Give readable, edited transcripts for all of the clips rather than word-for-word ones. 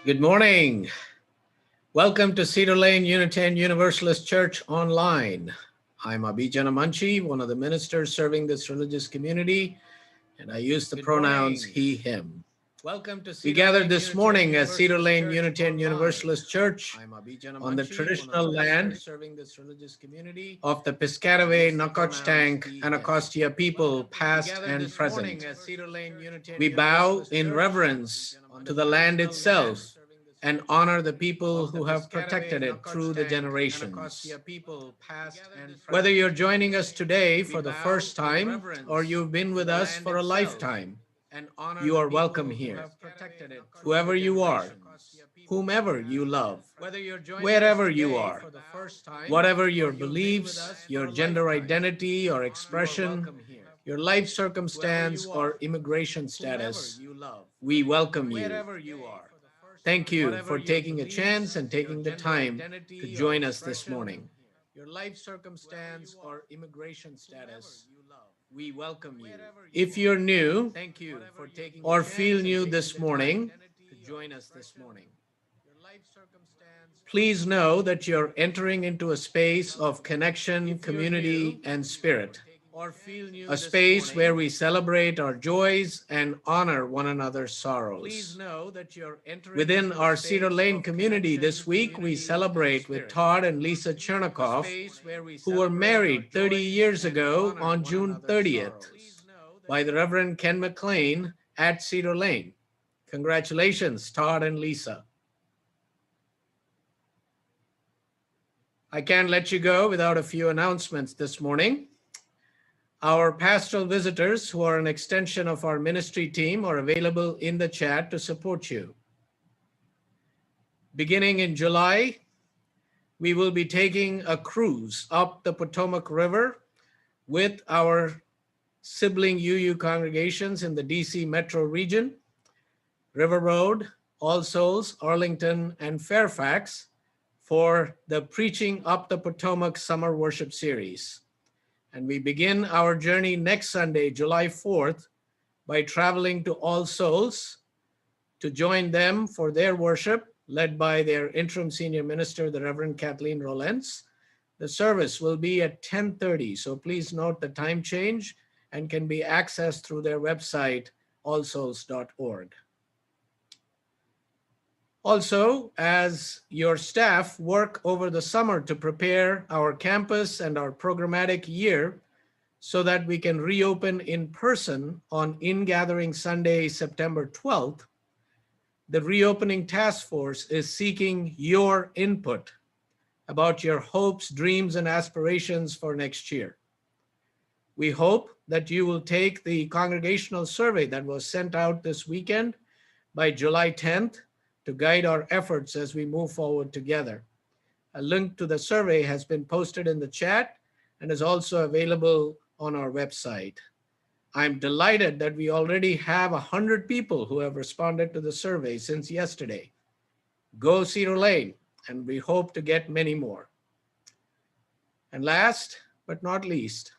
Good morning. Welcome to Cedar Lane Unitarian Universalist Church Online. I'm Abhi Janamanchi, one of the ministers serving this religious community, and I use the pronouns he, him. We gathered this morning at Cedar Lane Unitarian Universalist Church on the traditional land of the Piscataway, Nacotchtank, Anacostia people, past and present. We bow in reverence to the land itself and honor the people who have protected it through the generations. Whether you're joining us today for the first time or you've been with us for a lifetime, you are welcome here. Whoever you are, whomever you love, wherever you are, whatever your beliefs, your gender identity or expression, your life circumstance or immigration status, we welcome you. Thank you for taking a chance and taking the time to join us this morning. Your life circumstance or immigration status, we welcome you. If you're new, thank you for taking or feel new this morning, to join us this morning. Please know that you're entering into a space of connection, community, and spirit. A space where we celebrate our joys and honor one another's sorrows. Within our Cedar Lane community this week, we celebrate with Todd and Lisa Chernikov, who were married 30 years ago on June 30th by the Reverend Ken McLean at Cedar Lane. Congratulations, Todd and Lisa. I can't let you go without a few announcements this morning. Our pastoral visitors, who are an extension of our ministry team, are available in the chat to support you. Beginning in July, we will be taking a cruise up the Potomac River with our sibling UU congregations in the DC metro region, River Road, All Souls, Arlington, and Fairfax for the Preaching Up the Potomac Summer Worship Series. And we begin our journey next Sunday, July 4th, by traveling to All Souls to join them for their worship, led by their interim senior minister, the Reverend Kathleen Rollens. The service will be at 10:30, so please note the time change and can be accessed through their website, allsouls.org. Also, as your staff work over the summer to prepare our campus and our programmatic year so that we can reopen in person on Ingathering Sunday, September 12th, the Reopening Task Force is seeking your input about your hopes, dreams, and aspirations for next year. We hope that you will take the congregational survey that was sent out this weekend by July 10th to guide our efforts as we move forward together. A link to the survey has been posted in the chat and is also available on our website. I'm delighted that we already have 100 people who have responded to the survey since yesterday. Go Cedar Lane, and we hope to get many more. And last but not least,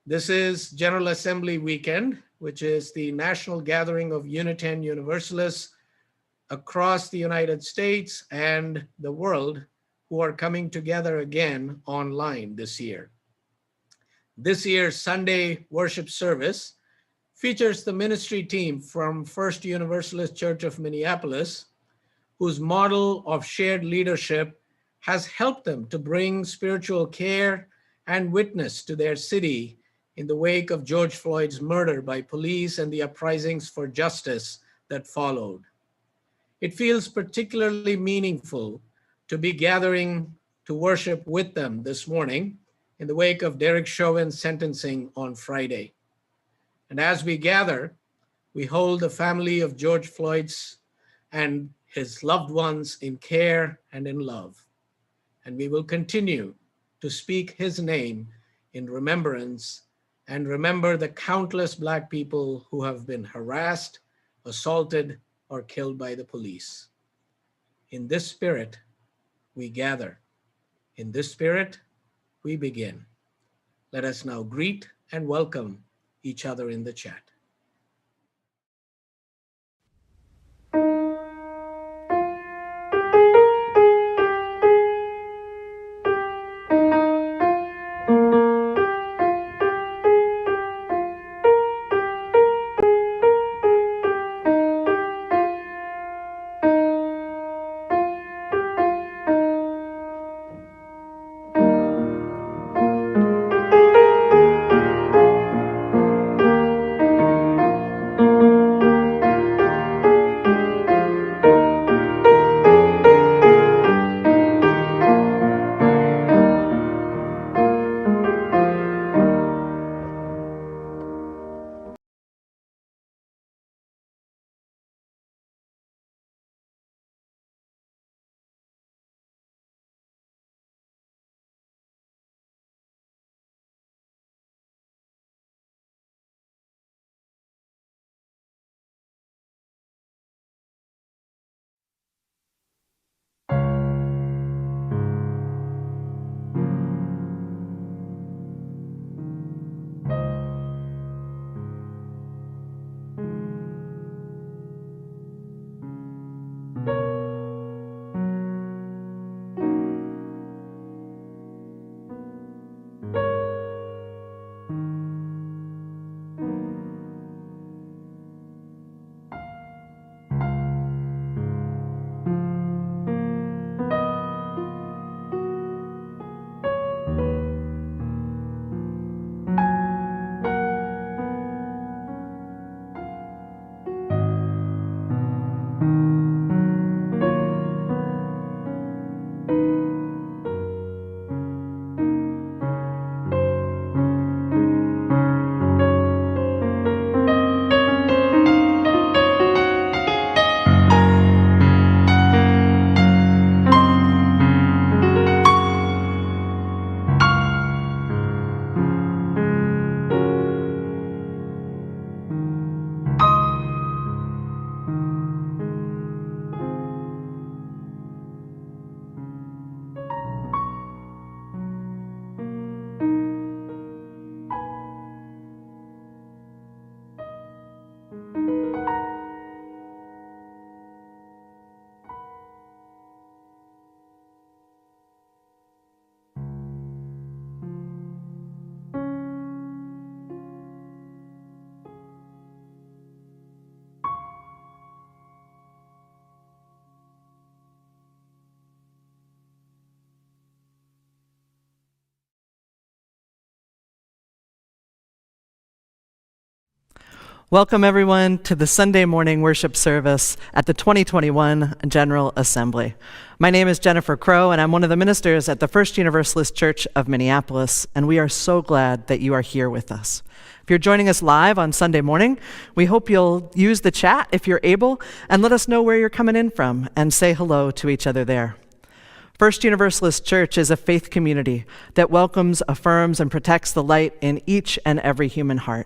this is General Assembly weekend, which is the national gathering of Unitarian Universalists across the United States and the world who are coming together again online this year. This year's Sunday worship service features the ministry team from First Universalist Church of Minneapolis, whose model of shared leadership has helped them to bring spiritual care and witness to their city in the wake of George Floyd's murder by police and the uprisings for justice that followed. It feels particularly meaningful to be gathering to worship with them this morning in the wake of Derek Chauvin's sentencing on Friday. And as we gather, we hold the family of George Floyd's and his loved ones in care and in love. And we will continue to speak his name in remembrance and remember the countless Black people who have been harassed, assaulted, or killed by the police. In this spirit, we gather. In this spirit, we begin. Let us now greet and welcome each other in the chat. Welcome everyone to the Sunday morning worship service at the 2021 General Assembly. My name is Jennifer Crow and I'm one of the ministers at the First Universalist Church of Minneapolis, and we are so glad that you are here with us. If you're joining us live on Sunday morning, we hope you'll use the chat if you're able and let us know where you're coming in from and say hello to each other there. First Universalist Church is a faith community that welcomes, affirms, and protects the light in each and every human heart,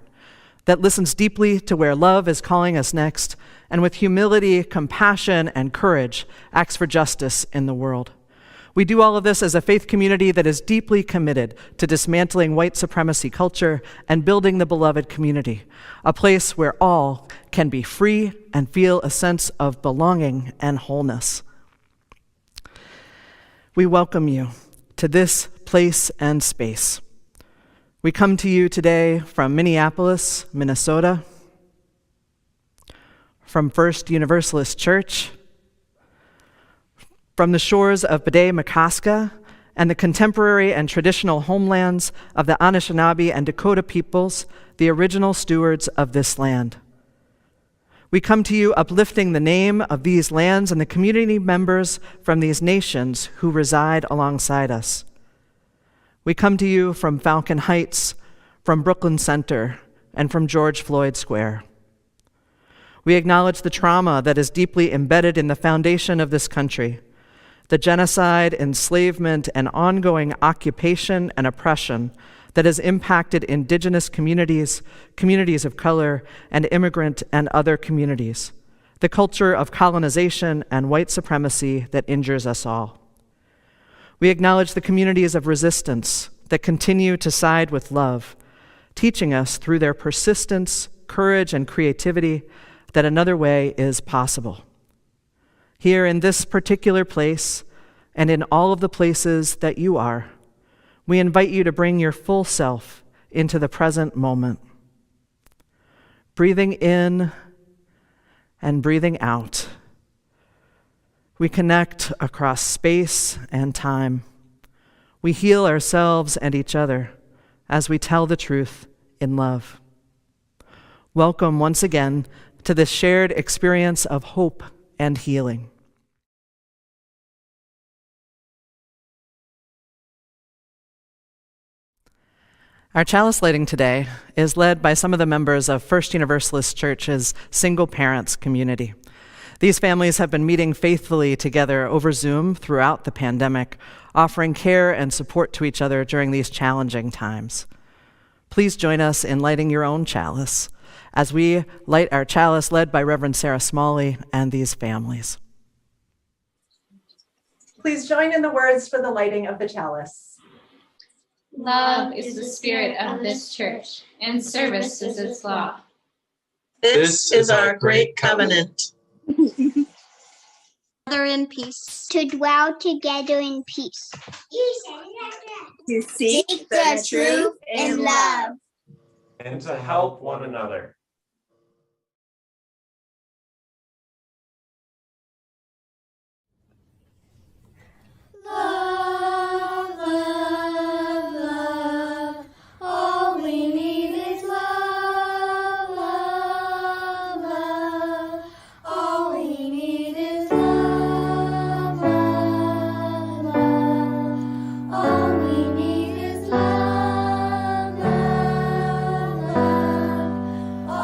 that listens deeply to where love is calling us next, and with humility, compassion, and courage, acts for justice in the world. We do all of this as a faith community that is deeply committed to dismantling white supremacy culture and building the beloved community, a place where all can be free and feel a sense of belonging and wholeness. We welcome you to this place and space. We come to you today from Minneapolis, Minnesota, from First Universalist Church, from the shores of MICAH and the contemporary and traditional homelands of the Anishinaabe and Dakota peoples, the original stewards of this land. We come to you uplifting the name of these lands and the community members from these nations who reside alongside us. We come to you from Falcon Heights, from Brooklyn Center, and from George Floyd Square. We acknowledge the trauma that is deeply embedded in the foundation of this country, the genocide, enslavement, and ongoing occupation and oppression that has impacted indigenous communities, communities of color, and immigrant and other communities, the culture of colonization and white supremacy that injures us all. We acknowledge the communities of resistance that continue to side with love, teaching us through their persistence, courage, and creativity that another way is possible. Here in this particular place, and in all of the places that you are, we invite you to bring your full self into the present moment. Breathing in and breathing out, we connect across space and time. We heal ourselves and each other as we tell the truth in love. Welcome once again to this shared experience of hope and healing. Our chalice lighting today is led by some of the members of First Universalist Church's single parents community. These families have been meeting faithfully together over Zoom throughout the pandemic, offering care and support to each other during these challenging times. Please join us in lighting your own chalice as we light our chalice led by Reverend Sarah Smalley and these families. Please join in the words for the lighting of the chalice. Love is the spirit of this church, and service is its law. This is our great covenant. Together in peace. To dwell together in peace. To seek the truth in love. And to help one another. Love, love, love. All we need is love, love, love. All we need is love, love, love. All we need is love, love, love.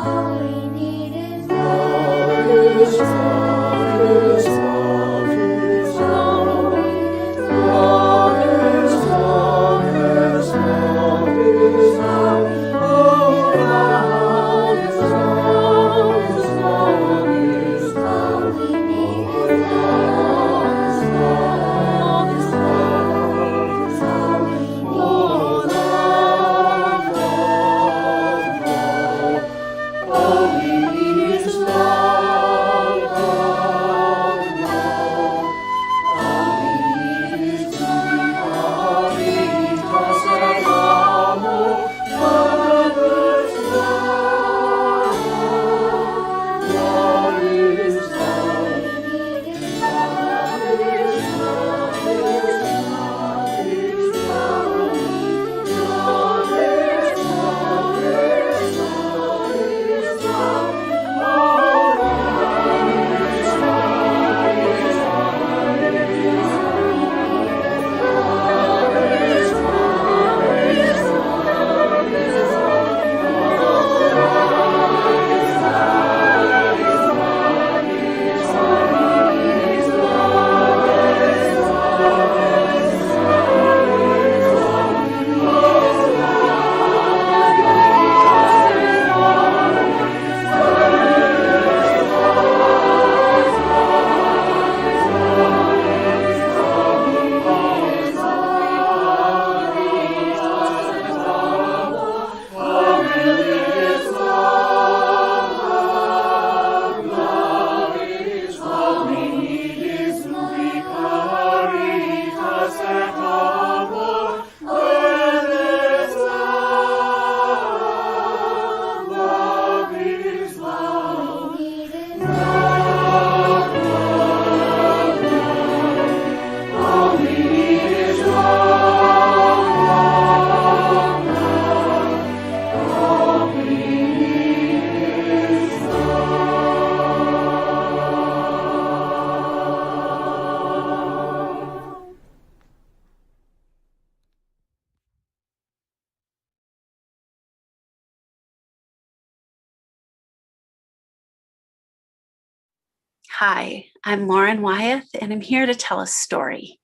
Hi, I'm Lauren Wyeth, and I'm here to tell a story.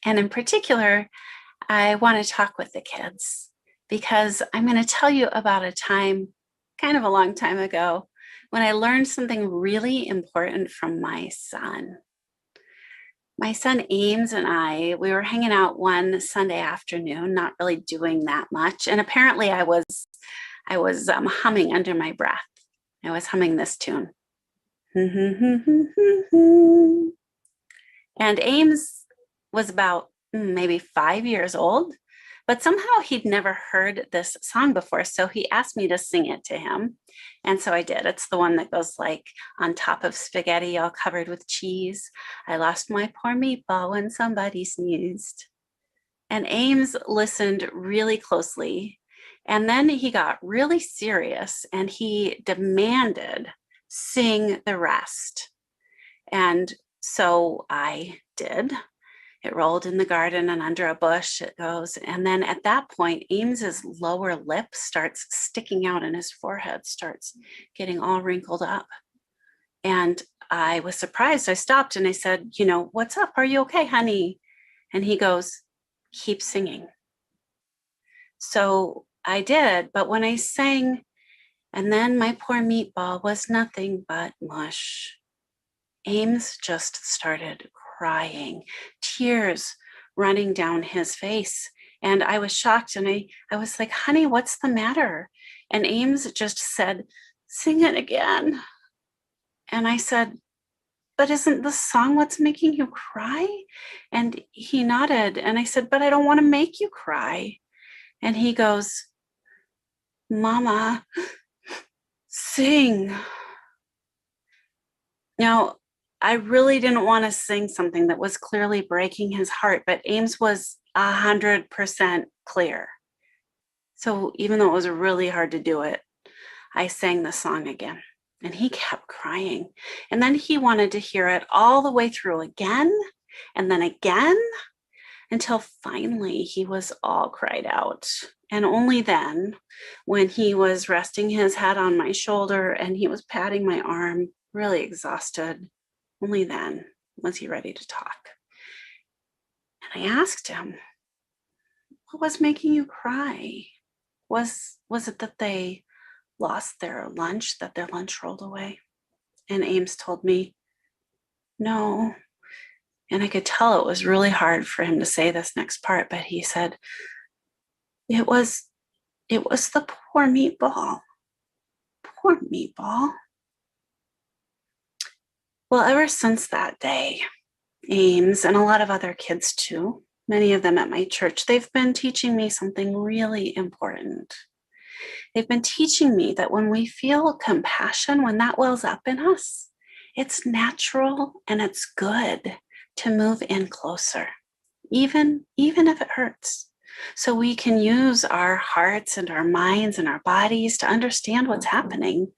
And in particular, I want to talk with the kids because I'm going to tell you about a time, kind of a long time ago, when I learned something really important from my son. My son Ames and we were hanging out one Sunday afternoon, not really doing that much. And apparently I was humming under my breath. I was humming this tune. And Ames was about maybe 5 years old, but somehow he'd never heard this song before. So he asked me to sing it to him. And so I did. It's the one that goes like, on top of spaghetti all covered with cheese, I lost my poor meatball when somebody sneezed. And Ames listened really closely. And then he got really serious and he demanded sing the rest. And so I did. It rolled in the garden and under a bush it goes. And then at that point, Ames's lower lip starts sticking out and his forehead starts getting all wrinkled up. And I was surprised. I stopped and I said, what's up? Are you okay, honey? And he goes, keep singing. So I did. But when I sang, and then my poor meatball was nothing but mush, Ames just started crying, tears running down his face. And I was shocked and I was like, honey, what's the matter? And Ames just said, sing it again. And I said, but isn't the song what's making you cry? And he nodded and I said, but I don't want to make you cry. And he goes, Mama, sing. Now, I really didn't want to sing something that was clearly breaking his heart, but Ames was 100% clear. So even though it was really hard to do it, I sang the song again and he kept crying. And then he wanted to hear it all the way through again and then again until finally he was all cried out. And only then, when he was resting his head on my shoulder and he was patting my arm, really exhausted, only then was he ready to talk. And I asked him, what was making you cry? Was it that they lost their lunch, that their lunch rolled away? And Ames told me, no. And I could tell it was really hard for him to say this next part, but he said, it was the poor meatball. Poor meatball. Well, ever since that day, Ames and a lot of other kids too, many of them at my church, they've been teaching me something really important. They've been teaching me that when we feel compassion, when that wells up in us, it's natural and it's good to move in closer, even if it hurts. So we can use our hearts and our minds and our bodies to understand what's happening.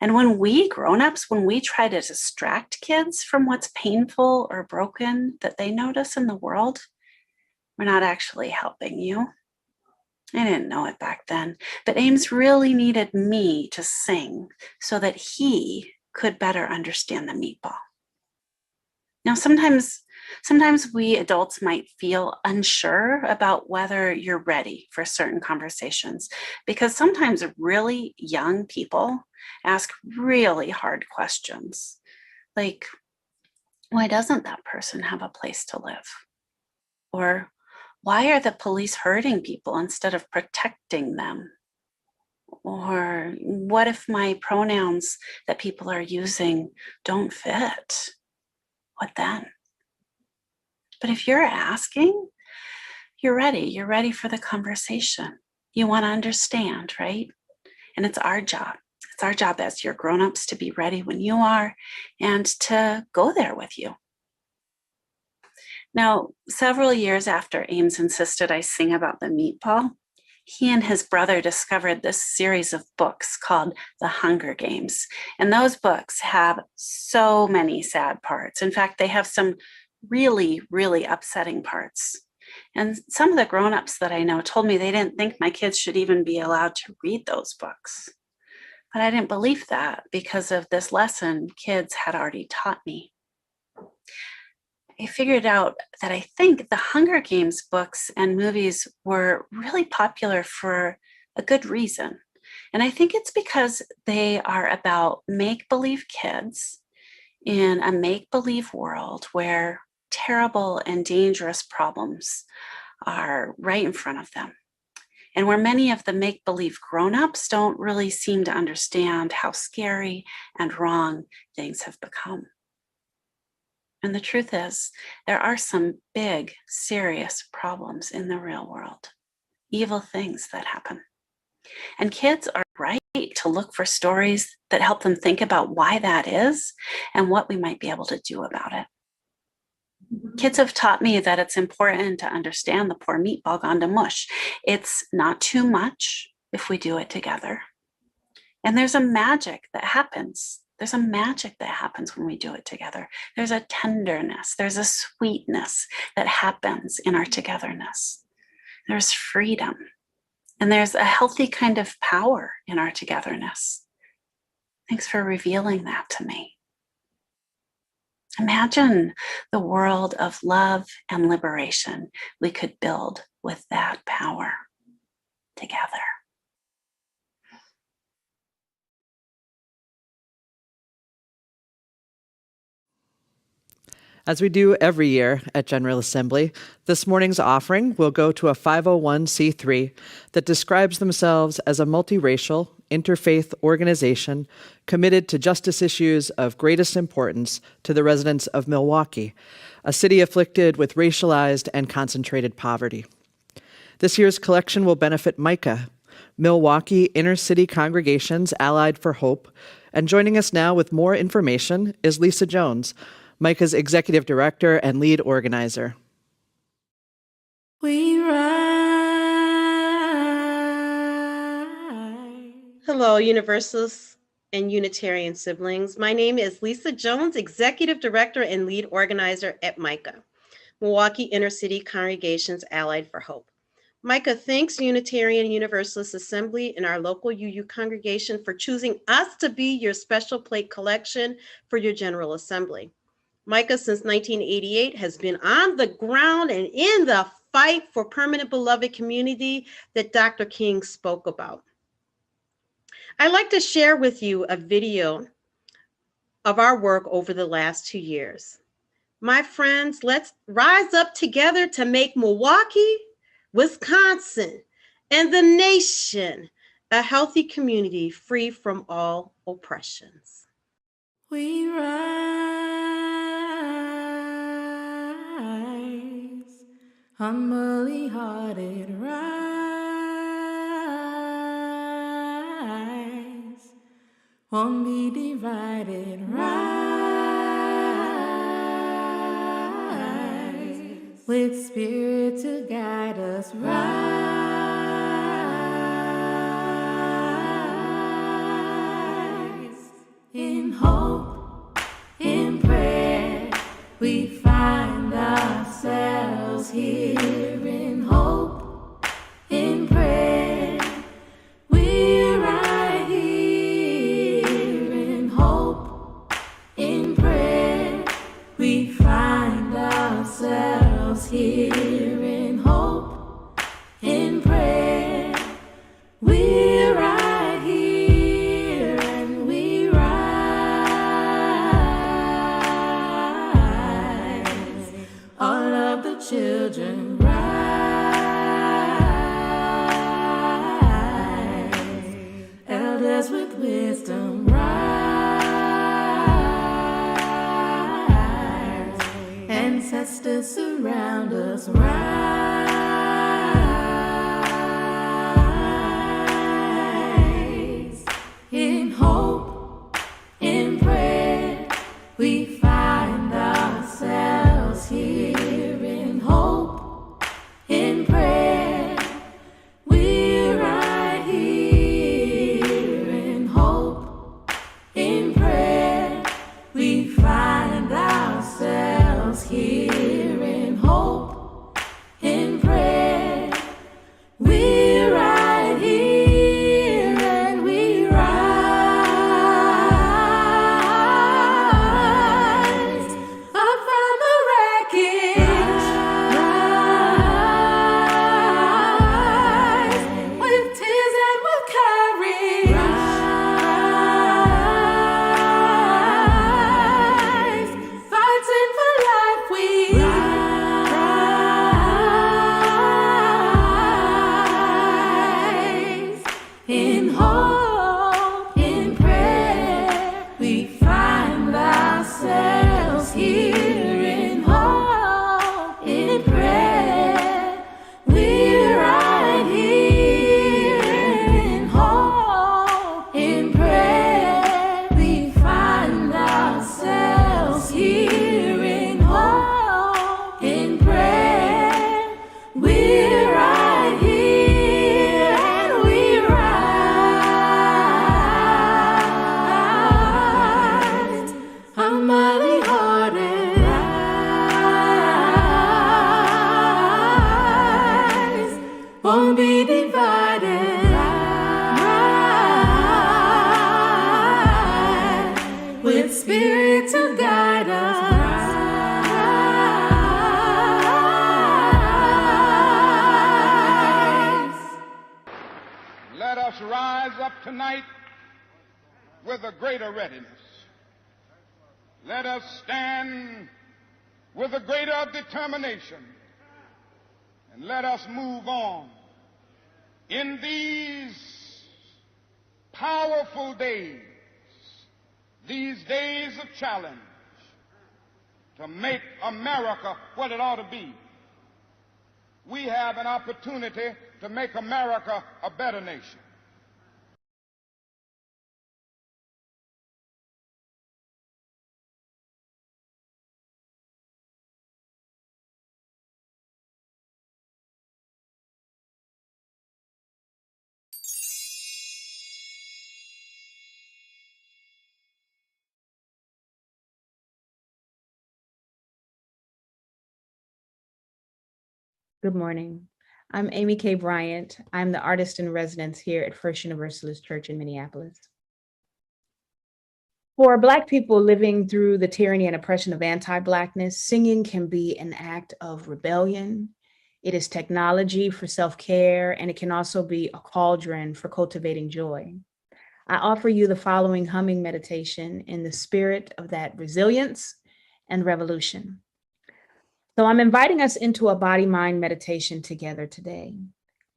And when we grown-ups, when we try to distract kids from what's painful or broken that they notice in the world, we're not actually helping you. I didn't know it back then, but Ames really needed me to sing so that he could better understand the meatball. Now, sometimes we adults might feel unsure about whether you're ready for certain conversations because sometimes really young people ask really hard questions like, why doesn't that person have a place to live? Or why are the police hurting people instead of protecting them? Or what if my pronouns that people are using don't fit? What then? But if you're asking, you're ready. You're ready for the conversation. You want to understand, right? And it's our job. It's our job as your grown-ups to be ready when you are and to go there with you. Now, several years after Ames insisted I sing about the meatball, he and his brother discovered this series of books called The Hunger Games. And those books have so many sad parts. In fact, they have some really, really upsetting parts. And some of the grown-ups that I know told me they didn't think my kids should even be allowed to read those books. But I didn't believe that because of this lesson kids had already taught me. I figured out that I think the Hunger Games books and movies were really popular for a good reason. And I think it's because they are about make-believe kids in a make-believe world where terrible and dangerous problems are right in front of them. And where many of the make-believe grown-ups don't really seem to understand how scary and wrong things have become. And the truth is, there are some big, serious problems in the real world, evil things that happen. And kids are right to look for stories that help them think about why that is and what we might be able to do about it. Kids have taught me that it's important to understand the poor meatball gone to mush. It's not too much if we do it together. And there's a magic that happens. There's a magic that happens when we do it together. There's a tenderness, there's a sweetness that happens in our togetherness. There's freedom, and there's a healthy kind of power in our togetherness. Thanks for revealing that to me. Imagine the world of love and liberation we could build with that power together. As we do every year at General Assembly, this morning's offering will go to a 501c3 that describes themselves as a multiracial, interfaith organization committed to justice issues of greatest importance to the residents of Milwaukee, a city afflicted with racialized and concentrated poverty. This year's collection will benefit MICAH, Milwaukee Inner City Congregations Allied for Hope, and joining us now with more information is Lisa Jones, MICAH's executive director and lead organizer. We rise. Hello, Universalists and Unitarian siblings. My name is Lisa Jones, executive director and lead organizer at MICAH, Milwaukee Inner City Congregations Allied for Hope. MICAH thanks Unitarian Universalist Assembly and our local UU congregation for choosing us to be your special plate collection for your General Assembly. MICAH since 1988 has been on the ground and in the fight for permanent beloved community that Dr. King spoke about. I'd like to share with you a video of our work over the last 2 years. My friends, let's rise up together to make Milwaukee, Wisconsin, and the nation a healthy community free from all oppressions. We rise, humbly hearted rise, won't be divided, rise, with spirit to guide us, rise, in hope, in prayer, we find ourselves here in hope, in prayer, we're right here in hope, in prayer, we find ourselves here in hope, in prayer, we're right here and we rise, all of the children rise, elders with wisdom rise, ancestors surround us rise, in hope, in prayer, we find ourselves here in hope, in prayer, we're right here in hope, in prayer, we find ourselves here in hope, in prayer. tonight with a greater readiness. Let us stand with a greater determination, and let us move on in these powerful days, these days of challenge, to make America what it ought to be. We have an opportunity to make America a better nation. Good morning. I'm Aimee K Bryant. I'm the artist in residence here at First Universalist Church in Minneapolis. For Black people living through the tyranny and oppression of anti-Blackness, singing can be an act of rebellion. It is technology for self-care, and it can also be a cauldron for cultivating joy. I offer you the following humming meditation in the spirit of that resilience and revolution. So I'm inviting us into a body-mind meditation together today.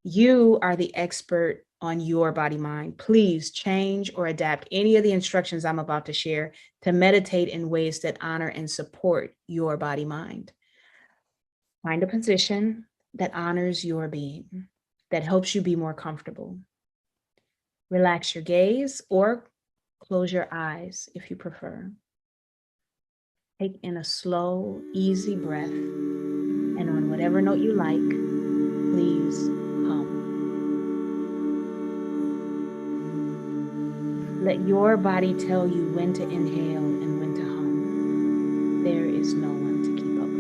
You are the expert on your body-mind. Please change or adapt any of the instructions I'm about to share to meditate in ways that honor and support your body-mind. Find a position that honors your being, that helps you be more comfortable. Relax your gaze or close your eyes if you prefer. Take in a slow, easy breath, and on whatever note you like, please hum. Let your body tell you when to inhale and when to hum. There is no one to keep up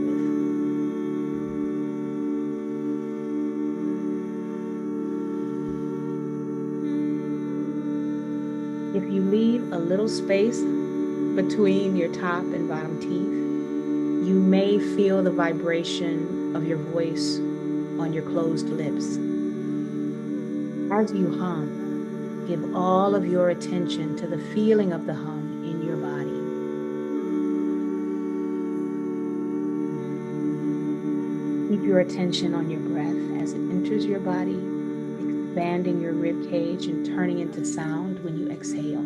with. If you leave a little space between your top and bottom teeth, you may feel the vibration of your voice on your closed lips. As you hum, give all of your attention to the feeling of the hum in your body. Keep your attention on your breath as it enters your body, expanding your rib cage and turning into sound when you exhale.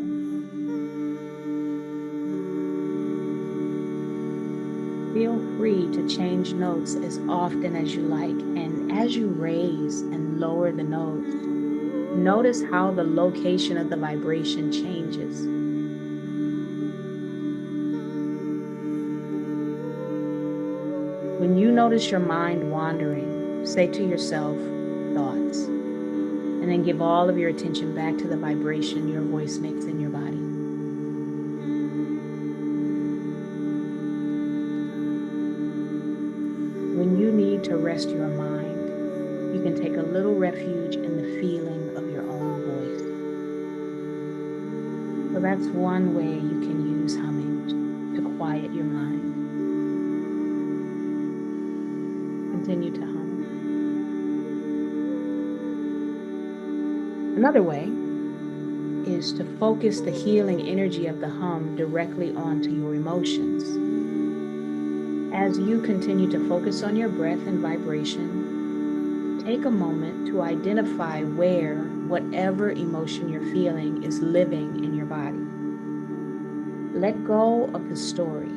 Feel free to change notes as often as you like, and as you raise and lower the notes, notice how the location of the vibration changes. When you notice your mind wandering, say to yourself, thoughts, and then give all of your attention back to the vibration your voice makes in your body. When you need to rest your mind, you can take a little refuge in the feeling of your own voice. So that's one way you can use humming to quiet your mind. Continue to hum. Another way is to focus the healing energy of the hum directly onto your emotions. As you continue to focus on your breath and vibration, take a moment to identify where whatever emotion you're feeling is living in your body. Let go of the story,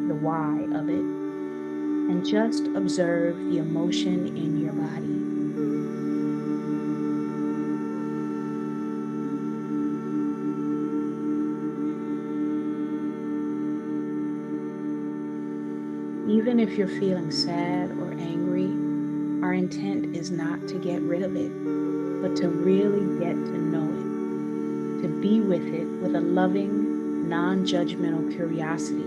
the why of it, and just observe the emotion in your body. Even if you're feeling sad or angry, our intent is not to get rid of it, but to really get to know it, to be with it with a loving, non-judgmental curiosity.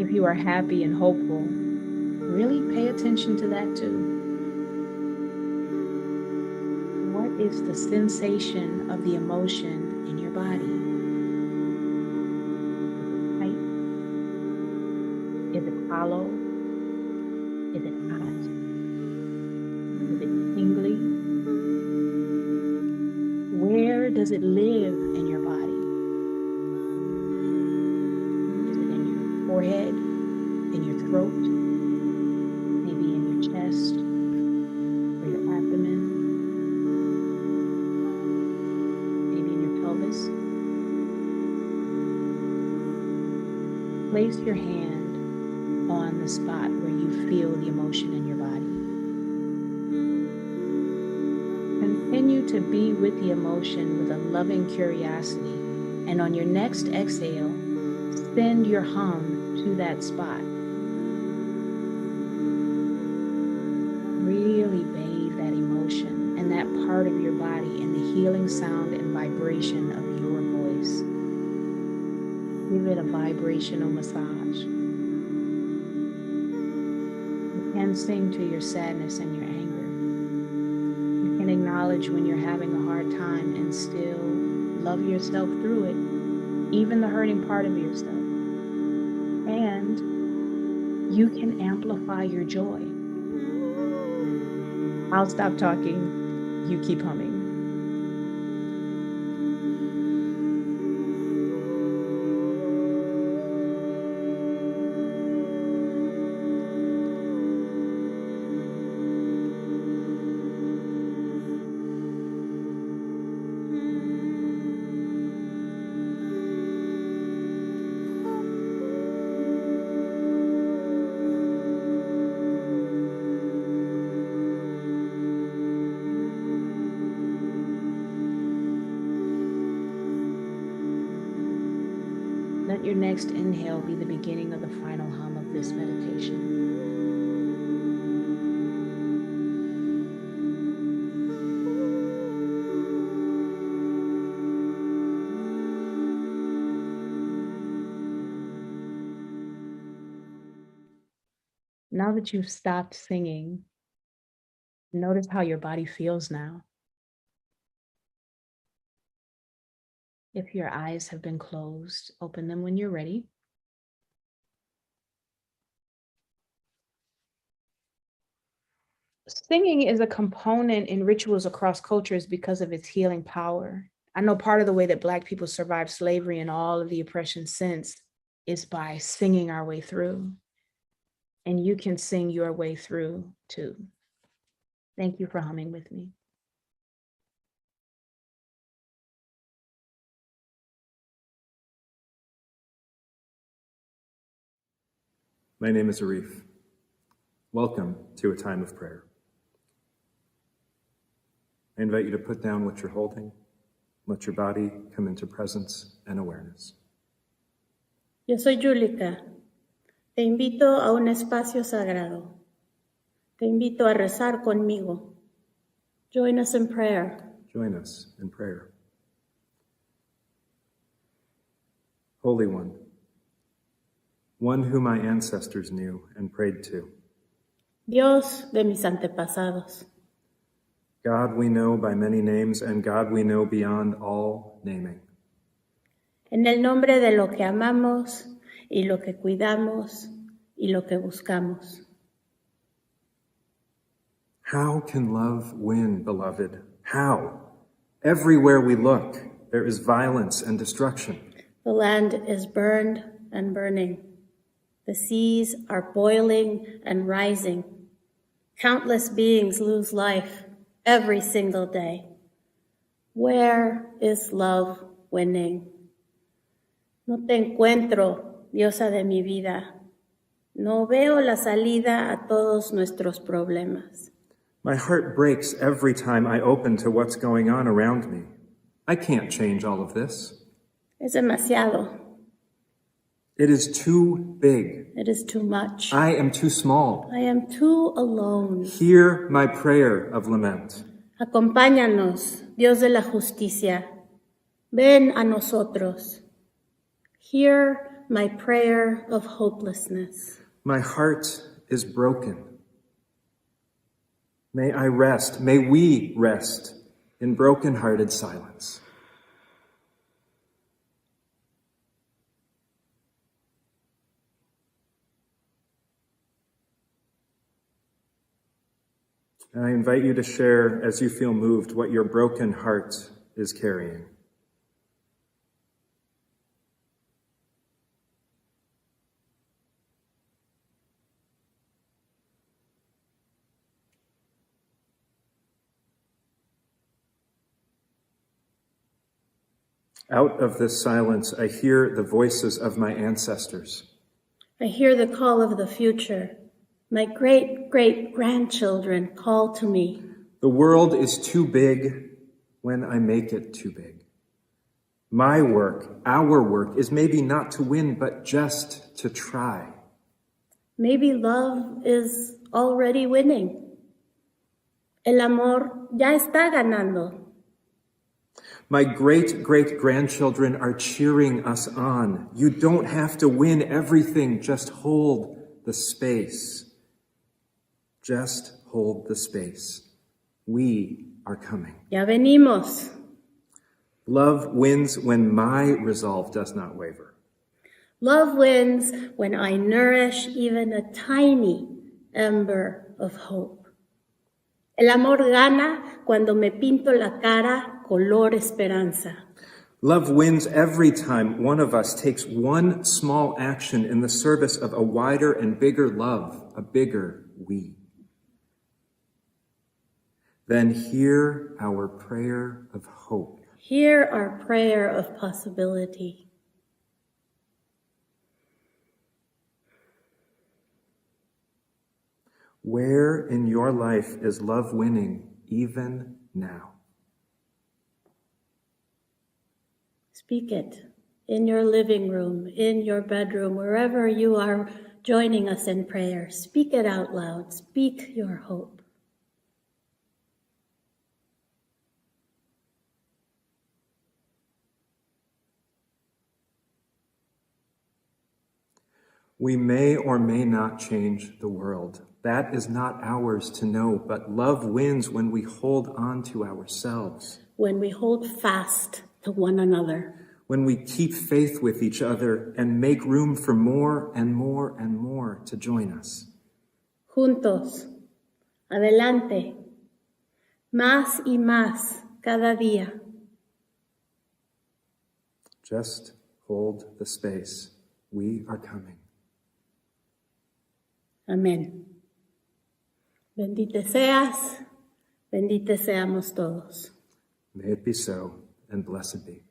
If you are happy and hopeful, really pay attention to that too. What is the sensation of the emotion in your body? Is it hollow? Is it hot? Is it does it live in your body? Is it in your forehead, in your throat, maybe in your chest or your abdomen, maybe in your pelvis? Place your hand on the spot where you feel the emotion in your body. Continue to be with the emotion with a loving curiosity, and on your next exhale, send your hum to that spot. Really bathe that emotion and that part of your body in the healing sound and vibration of your voice. Give it a vibrational massage. You can sing to your sadness and your anger. You can acknowledge when you're having a hard time and still love yourself through it, even the hurting part of yourself. And you can amplify your joy. I'll stop talking. You keep humming. Let your next inhale be the beginning of the final hum of this meditation. Now that you've stopped singing, notice how your body feels now. If your eyes have been closed, open them when you're ready. Singing is a component in rituals across cultures because of its healing power. I know part of the way that Black people survived slavery and all of the oppression since is by singing our way through. And you can sing your way through too. Thank you for humming with me. My name is Arif. Welcome to a time of prayer. I invite you to put down what you're holding. Let your body come into presence and awareness. Yo soy Julica. Te invito a un espacio sagrado. Te invito a rezar conmigo. Join us in prayer. Join us in prayer. Holy One, one whom my ancestors knew and prayed to. Dios de mis antepasados. God we know by many names, and God we know beyond all naming. En el nombre de lo que amamos y lo que cuidamos y lo que buscamos. How can love win, beloved? How? Everywhere we look, there is violence and destruction. The land is burned and burning. The seas are boiling and rising. Countless beings lose life every single day. Where is love winning? No te encuentro, diosa de mi vida. No veo la salida a todos nuestros problemas. My heart breaks every time I open to what's going on around me. I can't change all of this. Es demasiado. It is too big. It is too much. I am too small. I am too alone. Hear my prayer of lament. Acompáñanos, Dios de la justicia. Ven a nosotros. Hear my prayer of hopelessness. My heart is broken. May I rest, may we rest in broken-hearted silence. And I invite you to share, as you feel moved, what your broken heart is carrying. Out of this silence, I hear the voices of my ancestors. I hear the call of the future. My great-great-grandchildren call to me. The world is too big when I make it too big. My work, our work, is maybe not to win, but just to try. Maybe love is already winning. El amor ya está ganando. My great-great-grandchildren are cheering us on. You don't have to win everything. Just hold the space. Just hold the space. We are coming. Ya venimos. Love wins when my resolve does not waver. Love wins when I nourish even a tiny ember of hope. El amor gana cuando me pinto la cara color esperanza. Love wins every time one of us takes one small action in the service of a wider and bigger love, a bigger we. Then hear our prayer of hope. Hear our prayer of possibility. Where in your life is love winning even now? Speak it in your living room, in your bedroom, wherever you are joining us in prayer. Speak it out loud. Speak your hope. We may or may not change the world. That is not ours to know, but love wins when we hold on to ourselves. When we hold fast to one another. When we keep faith with each other and make room for more and more and more to join us. Juntos, adelante, más y más cada día. Just hold the space. We are coming. Amén. Bendita seas, benditos seamos todos. May it be so, and blessed be.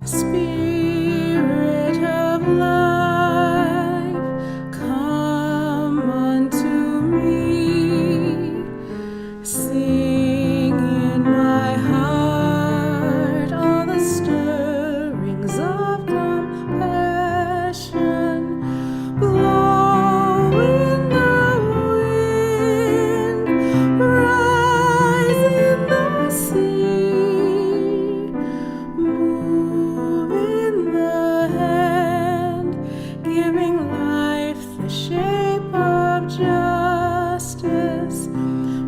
Spirit of life, come unto me. Sing in my heart all the stirrings of compassion. Blow in the wind, rise in the sea. Move in the hand, giving life the shape of justice.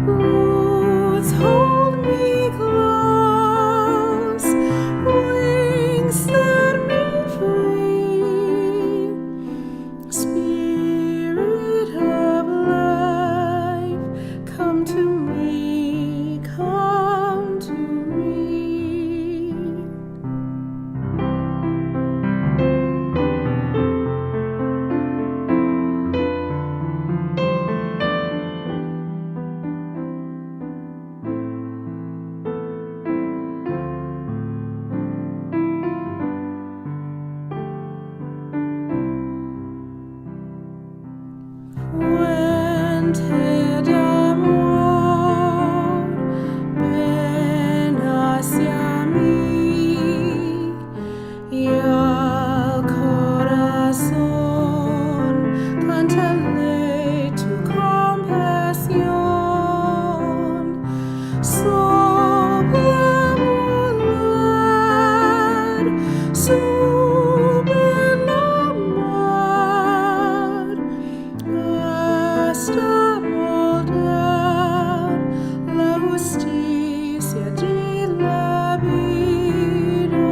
Roots hold me close, wings set me free. Spirit of life, come to me, come to me. Fuente d'amor, ven hacia mí, y al corazón cántale tu compasión. Sopla volar, sube la mar, hasta moldar la justicia de la vida.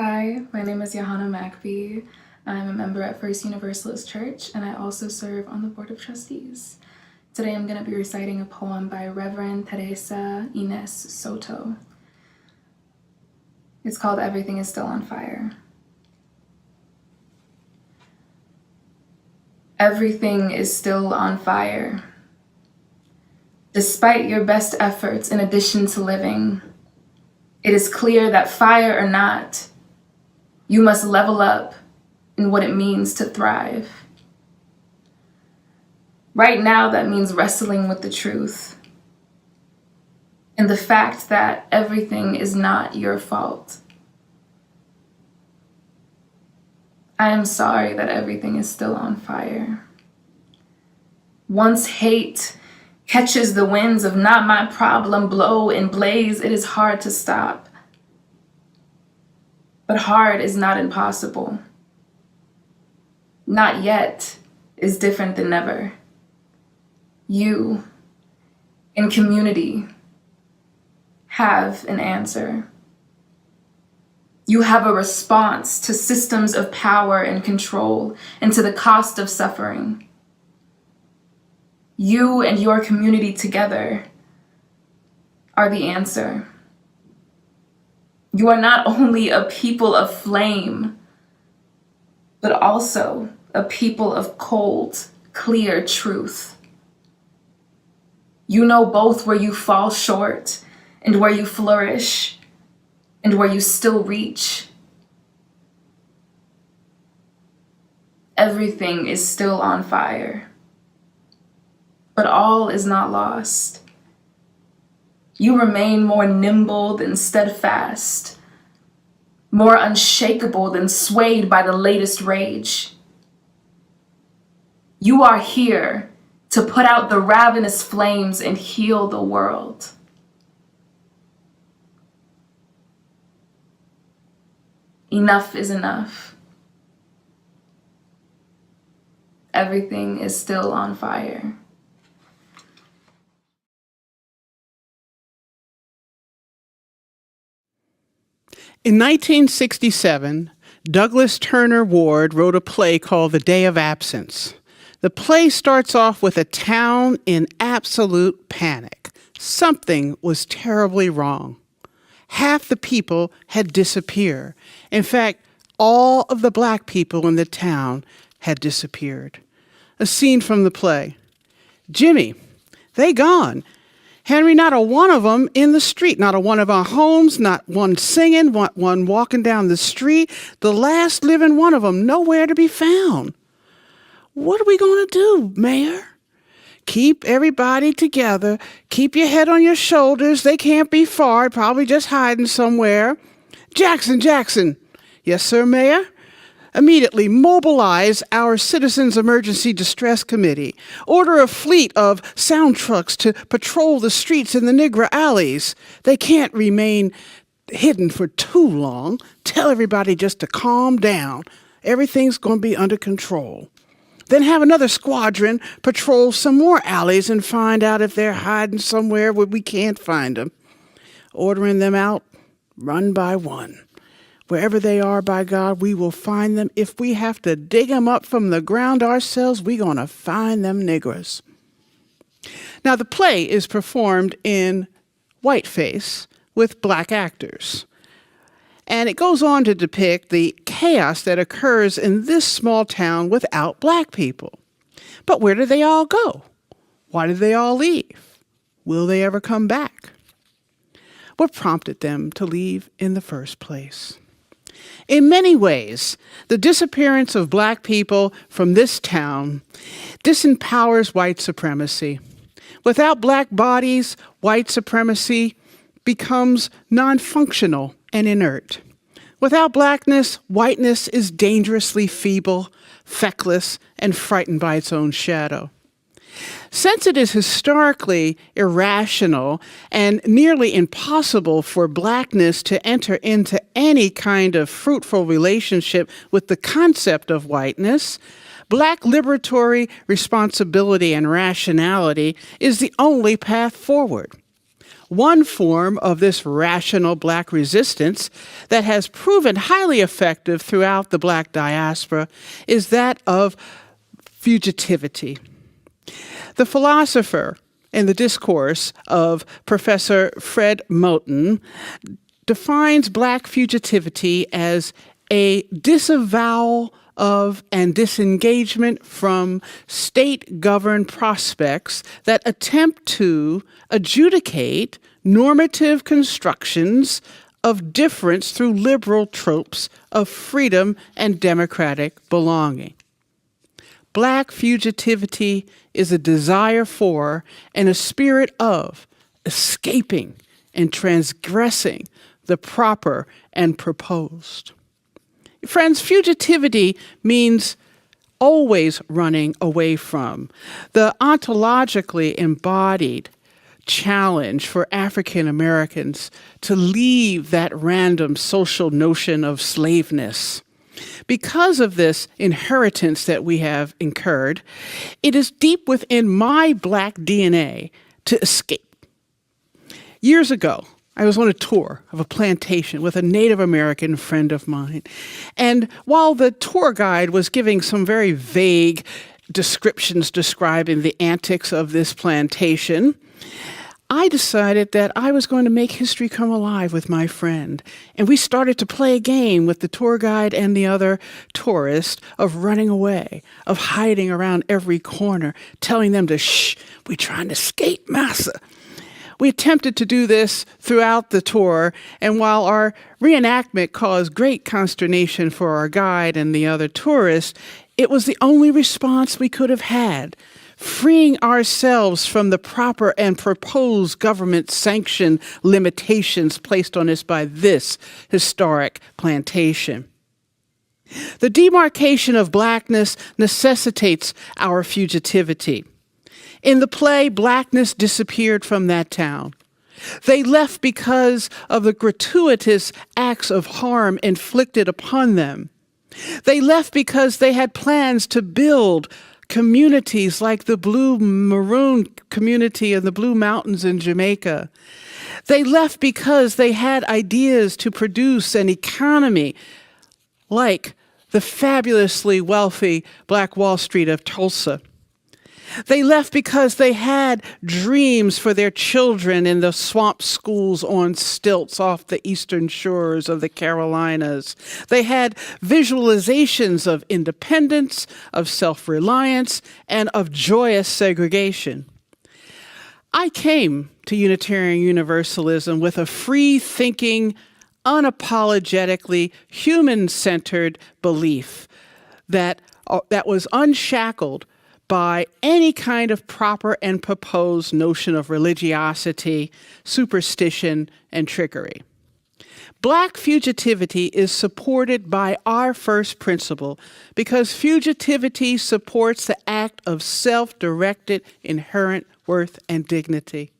Hi, my name is Johanna Abbie. I'm a member at First Universalist Church, and I also serve on the Board of Trustees. Today I'm going to be reciting a poem by Reverend Teresa Inés Soto. It's called Everything is Still on Fire. Everything is still on fire. Despite your best efforts in addition to living, it is clear that fire or not, you must level up in what it means to thrive. Right now, that means wrestling with the truth and the fact that everything is not your fault. I am sorry that everything is still on fire. Once hate catches the winds of not my problem blow and blaze, it is hard to stop. But hard is not impossible. Not yet is different than never. You, in community, have an answer. You have a response to systems of power and control and to the cost of suffering. You and your community together are the answer. You are not only a people of flame, but also a people of cold, clear truth. You know both where you fall short and where you flourish and where you still reach. Everything is still on fire, but all is not lost. You remain more nimble than steadfast, more unshakable than swayed by the latest rage. You are here to put out the ravenous flames and heal the world. Enough is enough. Everything is still on fire. In 1967, Douglas Turner Ward wrote a play called The Day of Absence. The play starts off with a town in absolute panic. Something was terribly wrong. Half the people had disappeared. In fact, all of the black people in the town had disappeared. A scene from the play. Jimmy, they gone. Henry, not a one of them in the street, not a one of our homes, not one singing, not one walking down the street. The last living one of them, nowhere to be found. What are we going to do, Mayor? Keep everybody together. Keep your head on your shoulders. They can't be far, probably just hiding somewhere. Jackson. Yes, sir, Mayor? Immediately mobilize our Citizens Emergency Distress Committee. Order a fleet of sound trucks to patrol the streets in the Negro alleys. They can't remain hidden for too long. Tell everybody just to calm down. Everything's going to be under control. Then have another squadron patrol some more alleys and find out if they're hiding somewhere where we can't find them. Ordering them out one by one. Wherever they are, by God, we will find them. If we have to dig them up from the ground ourselves, we're going to find them niggers. Now, the play is performed in whiteface with black actors. And it goes on to depict the chaos that occurs in this small town without black people. But where do they all go? Why did they all leave? Will they ever come back? What prompted them to leave in the first place? In many ways, the disappearance of black people from this town disempowers white supremacy. Without black bodies, white supremacy becomes non-functional and inert. Without blackness, whiteness is dangerously feeble, feckless, and frightened by its own shadow. Since it is historically irrational and nearly impossible for blackness to enter into any kind of fruitful relationship with the concept of whiteness, black liberatory responsibility and rationality is the only path forward. One form of this rational Black resistance that has proven highly effective throughout the Black diaspora is that of fugitivity. The philosopher in the discourse of Professor Fred Moten defines Black fugitivity as a disavowal of and disengagement from state-governed prospects that attempt to adjudicate normative constructions of difference through liberal tropes of freedom and democratic belonging. Black fugitivity is a desire for and a spirit of escaping and transgressing the proper and proposed. Friends, fugitivity means always running away from. The ontologically embodied challenge for African Americans to leave that random social notion of slaveness. Because of this inheritance that we have incurred, it is deep within my Black DNA to escape. Years ago, I was on a tour of a plantation with a Native American friend of mine. And while the tour guide was giving some very vague descriptions describing the antics of this plantation, I decided that I was going to make history come alive with my friend. And we started to play a game with the tour guide and the other tourists of running away, of hiding around every corner, telling them to shh, we're trying to escape, massa. We attempted to do this throughout the tour, and while our reenactment caused great consternation for our guide and the other tourists, it was the only response we could have had, freeing ourselves from the proper and proposed government-sanctioned limitations placed on us by this historic plantation. The demarcation of Blackness necessitates our fugitivity. In the play, Blackness disappeared from that town. They left because of the gratuitous acts of harm inflicted upon them. They left because they had plans to build communities like the Blue Maroon community in the Blue Mountains in Jamaica. They left because they had ideas to produce an economy like the fabulously wealthy Black Wall Street of Tulsa. They left because they had dreams for their children in the swamp schools on stilts off the eastern shores of the Carolinas. They had visualizations of independence, of self-reliance, and of joyous segregation. I came to Unitarian Universalism with a free-thinking, unapologetically human-centered belief that was unshackled by any kind of proper and proposed notion of religiosity, superstition, and trickery. Black fugitivity is supported by our first principle because fugitivity supports the act of self-directed inherent worth and dignity.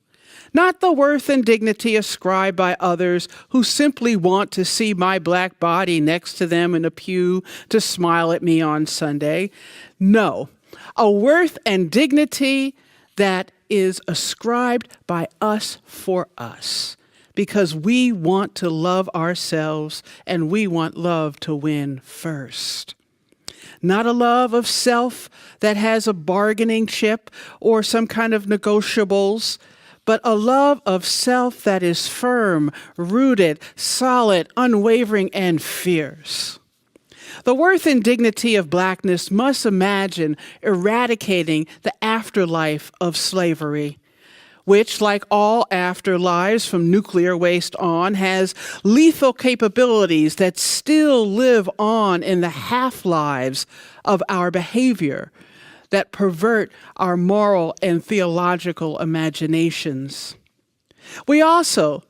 Not the worth and dignity ascribed by others who simply want to see my Black body next to them in a pew to smile at me on Sunday. No. A worth and dignity that is ascribed by us for us, because we want to love ourselves and we want love to win first. Not a love of self that has a bargaining chip or some kind of negotiables, but a love of self that is firm, rooted, solid, unwavering, and fierce. The worth and dignity of Blackness must imagine eradicating the afterlife of slavery, which, like all afterlives from nuclear waste on, has lethal capabilities that still live on in the half-lives of our behavior that pervert our moral and theological imaginations. We also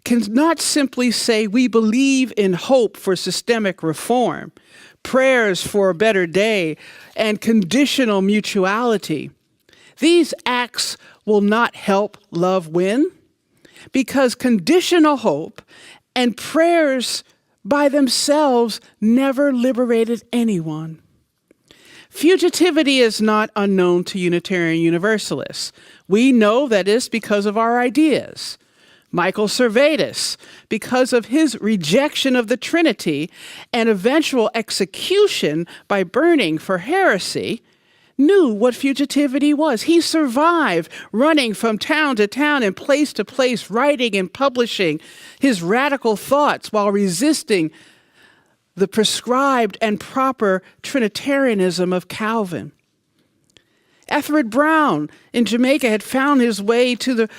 cannot simply say we believe in hope for systemic reform, prayers for a better day, and conditional mutuality. These acts will not help love win because conditional hope and prayers by themselves never liberated anyone. Fugitivity is not unknown to Unitarian Universalists. We know that it's because of our ideas. Michael Servetus, because of his rejection of the Trinity and eventual execution by burning for heresy, knew what fugitivity was. He survived running from town to town and place to place, writing and publishing his radical thoughts while resisting the prescribed and proper Trinitarianism of Calvin. Ethelred Brown in Jamaica had found his way to the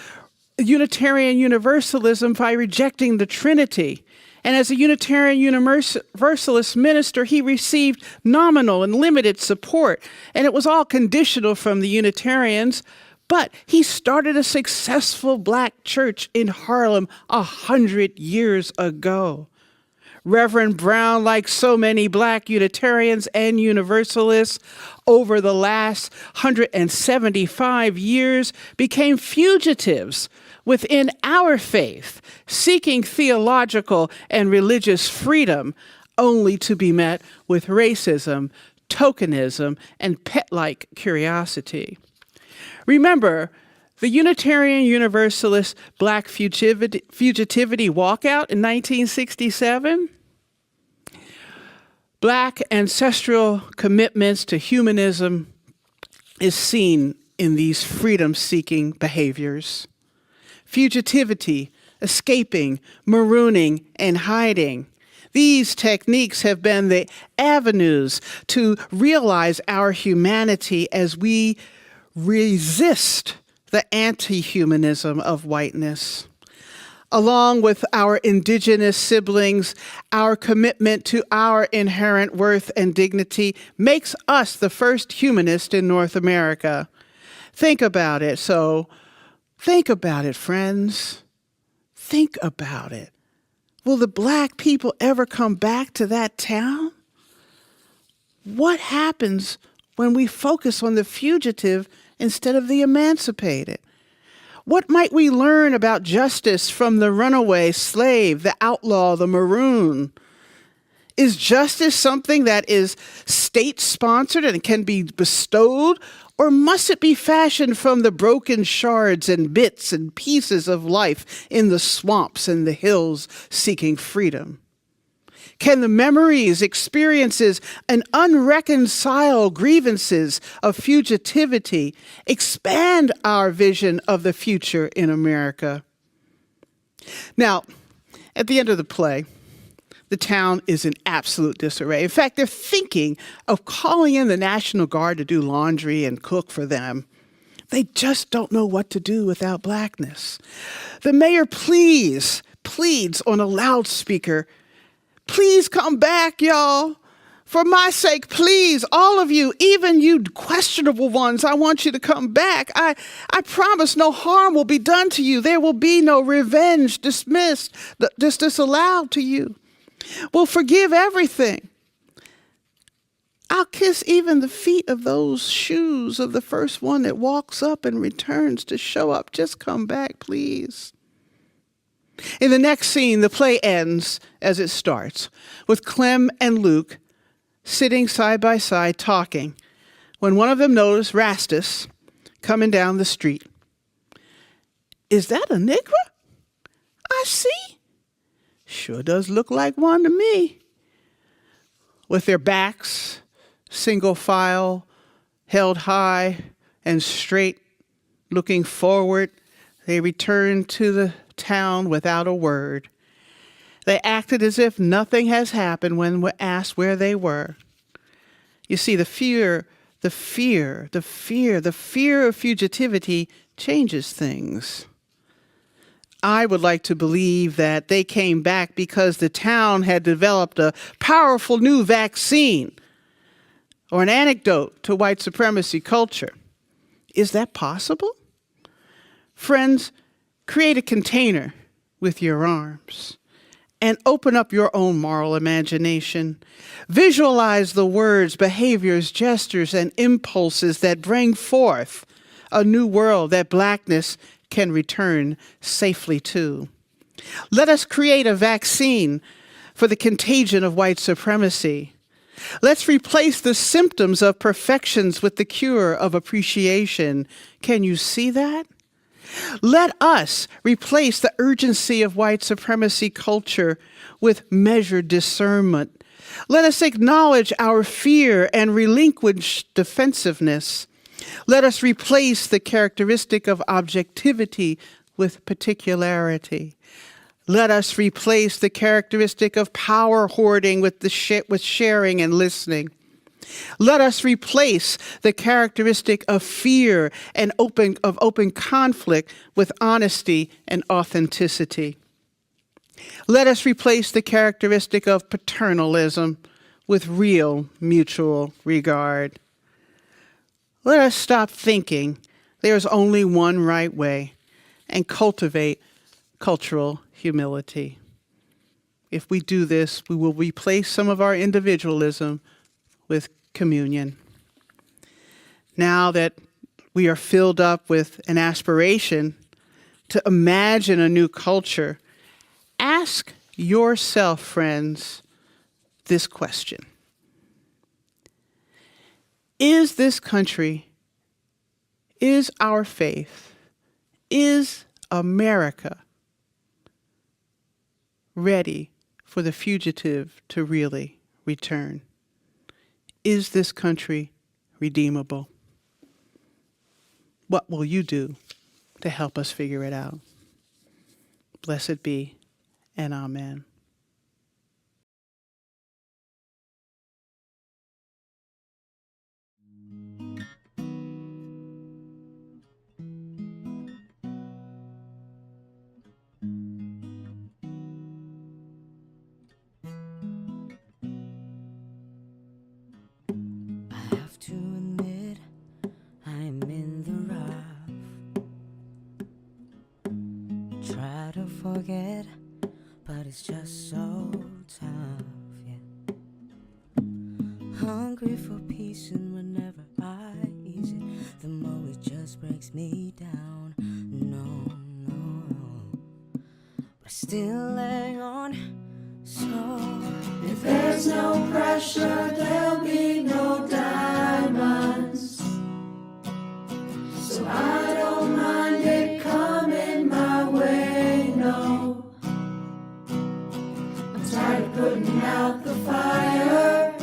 Unitarian Universalism by rejecting the Trinity. And as a Unitarian Universalist minister, he received nominal and limited support. And it was all conditional from the Unitarians. But he started a successful black church in Harlem 100 years ago. Reverend Brown, like so many black Unitarians and Universalists, over the last 175 years became fugitives within our faith, seeking theological and religious freedom, only to be met with racism, tokenism, and pet-like curiosity. Remember, the Unitarian Universalist Black Fugitivity Walkout in 1967? Black ancestral commitments to humanism is seen in these freedom-seeking behaviors. Fugitivity, escaping, marooning, and hiding. These techniques have been the avenues to realize our humanity as we resist the anti-humanism of whiteness. Along with our indigenous siblings, our commitment to our inherent worth and dignity makes us the first humanist in North America. Think about it. So think about it, friends. Think about it. Will the black people ever come back to that town? What happens when we focus on the fugitive instead of the emancipated? What might we learn about justice from the runaway slave, the outlaw, the maroon? Is justice something that is state-sponsored and can be bestowed, or must it be fashioned from the broken shards and bits and pieces of life in the swamps and the hills seeking freedom? Can the memories, experiences, and unreconciled grievances of fugitivity expand our vision of the future in America? Now, at the end of the play, the town is in absolute disarray. In fact, they're thinking of calling in the National Guard to do laundry and cook for them. They just don't know what to do without blackness. The mayor pleads on a loudspeaker, "Please come back, y'all. For my sake, please, all of you, even you questionable ones, I want you to come back. I promise no harm will be done to you. There will be no revenge disallowed to you. We'll forgive everything. I'll kiss even the feet of those shoes of the first one that walks up and returns to show up. Just come back, please." In the next scene, the play ends as it starts, with Clem and Luke sitting side by side talking, when one of them noticed Rastus coming down the street. "Is that a Negro? I see. Sure does look like one to me." With their backs, single file, held high and straight, looking forward, they returned to the town without a word. They acted as if nothing has happened when asked where they were. You see, the fear of fugitivity changes things. I would like to believe that they came back because the town had developed a powerful new vaccine or an antidote to white supremacy culture. Is that possible? Friends, create a container with your arms and open up your own moral imagination. Visualize the words, behaviors, gestures, and impulses that bring forth a new world that blackness can return safely to. Let us create a vaccine for the contagion of white supremacy. Let's replace the symptoms of perfections with the cure of appreciation. Can you see that? Let us replace the urgency of white supremacy culture with measured discernment. Let us acknowledge our fear and relinquish defensiveness. Let us replace the characteristic of objectivity with particularity. Let us replace the characteristic of power hoarding with sharing and listening. Let us replace the characteristic of fear and open conflict with honesty and authenticity. Let us replace the characteristic of paternalism with real mutual regard. Let us stop thinking there's only one right way and cultivate cultural humility. If we do this, we will replace some of our individualism with communion. Now that we are filled up with an aspiration to imagine a new culture, ask yourself, friends, this question. Is this country, is our faith, is America ready for the fugitive to really return? Is this country redeemable? What will you do to help us figure it out? Blessed be and amen. To admit I'm in the rough. Try to forget, but it's just so tough, yeah. Hungry for peace, and whenever I ease it, the more it just breaks me down. No, but I still hang on. So if there's no pressure, there'll be no diamonds. So I don't mind it coming my way, no. I'm tired of putting out the fire.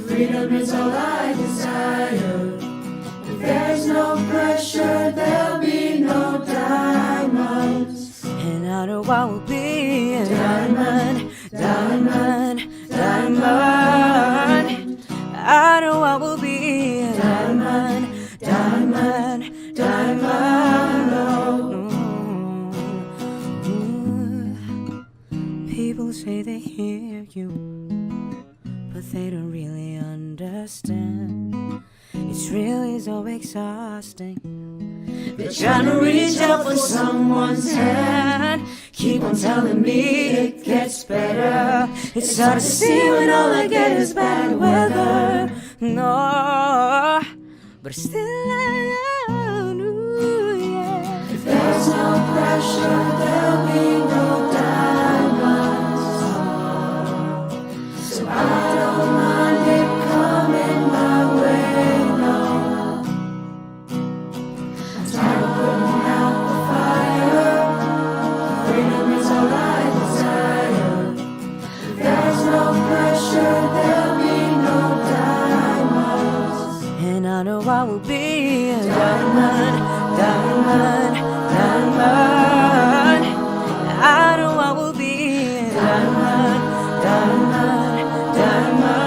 Freedom is all I desire. If there's no pressure, there'll be no diamonds. And I know I will be a diamond. Diamond, diamond, I know I will be a diamond, diamond, diamond. People say they hear you, but they don't really understand. It's really so exhausting. They're trying to reach out for someone's hand. Keep on telling me it gets better. It's hard to see when all I get is bad weather. No, but still I know, yeah. If there's no pressure, there'll be no diamonds. So I don't mind it coming my way, no. I'm tired of putting out the fire. Freedom is all I desire. If there's no pressure, there'll be no diamonds. And I know I will be a diamond, diamond, diamond. I know I will be a diamond, diamond, diamond.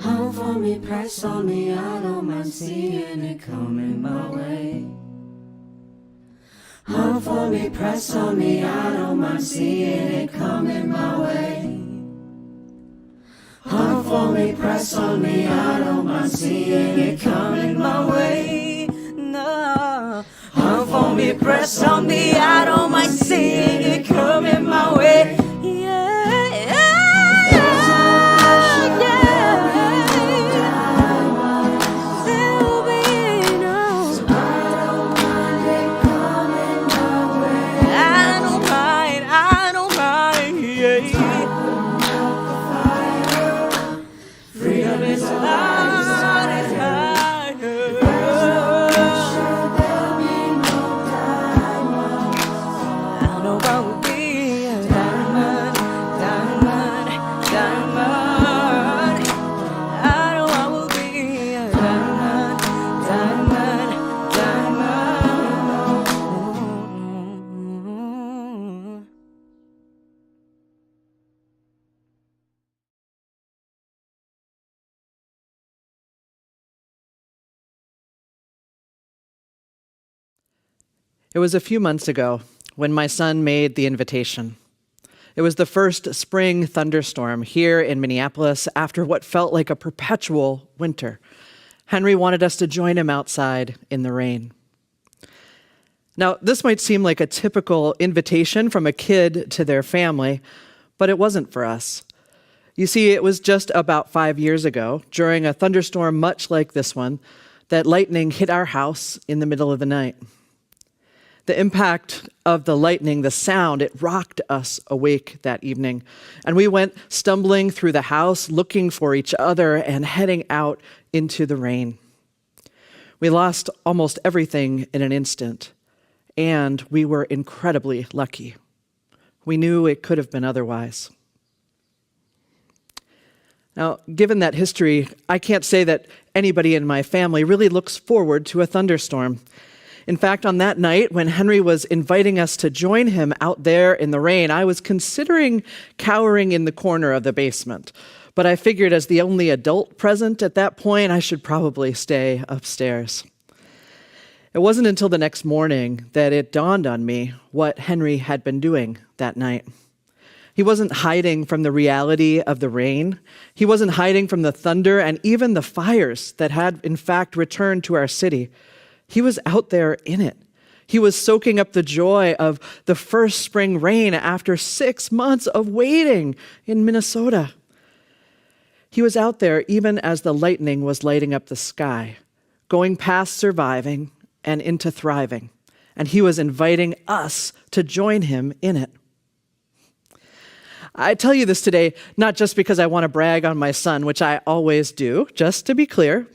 Home for me, press on me, I don't mind seeing it coming my way. Home for me, press on me, I don't mind seeing it coming my way. Home for me, press on me, I don't mind seeing it coming my way. No. Home for me, press on me, I don't mind seeing it coming my way. Freedom is alive. It was a few months ago when my son made the invitation. It was the first spring thunderstorm here in Minneapolis after what felt like a perpetual winter. Henry wanted us to join him outside in the rain. Now, this might seem like a typical invitation from a kid to their family, but it wasn't for us. You see, it was just about 5 years ago, during a thunderstorm much like this one, that lightning hit our house in the middle of the night. The impact of the lightning, the sound, it rocked us awake that evening. And we went stumbling through the house, looking for each other and heading out into the rain. We lost almost everything in an instant, and we were incredibly lucky. We knew it could have been otherwise. Now, given that history, I can't say that anybody in my family really looks forward to a thunderstorm. In fact, on that night, when Henry was inviting us to join him out there in the rain, I was considering cowering in the corner of the basement. But I figured as the only adult present at that point, I should probably stay upstairs. It wasn't until the next morning that it dawned on me what Henry had been doing that night. He wasn't hiding from the reality of the rain. He wasn't hiding from the thunder and even the fires that had, in fact, returned to our city. He was out there in it. He was soaking up the joy of the first spring rain after 6 months of waiting in Minnesota. He was out there even as the lightning was lighting up the sky, going past surviving and into thriving. And he was inviting us to join him in it. I tell you this today, not just because I want to brag on my son, which I always do, just to be clear,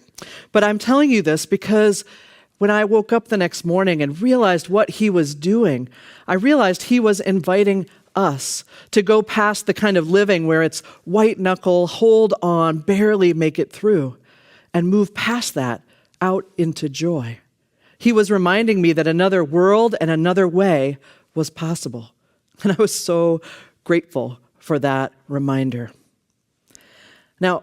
but I'm telling you this because when I woke up the next morning and realized what he was doing, I realized he was inviting us to go past the kind of living where it's white knuckle, hold on, barely make it through, and move past that out into joy. He was reminding me that another world and another way was possible. And I was so grateful for that reminder. Now,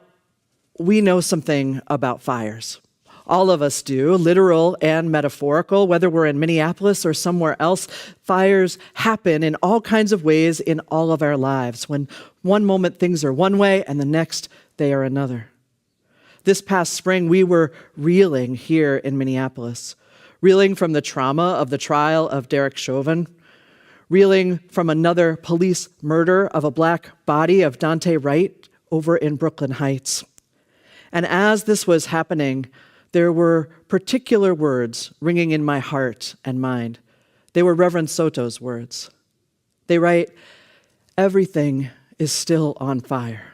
we know something about fires. All of us do, literal and metaphorical, whether we're in Minneapolis or somewhere else. Fires happen in all kinds of ways in all of our lives. When one moment things are one way and the next they are another. This past spring, we were reeling here in Minneapolis, reeling from the trauma of the trial of Derek Chauvin, reeling from another police murder of a Black body of Dante Wright over in Brooklyn Heights. And as this was happening, there were particular words ringing in my heart and mind. They were Reverend Soto's words. They write, "Everything is still on fire.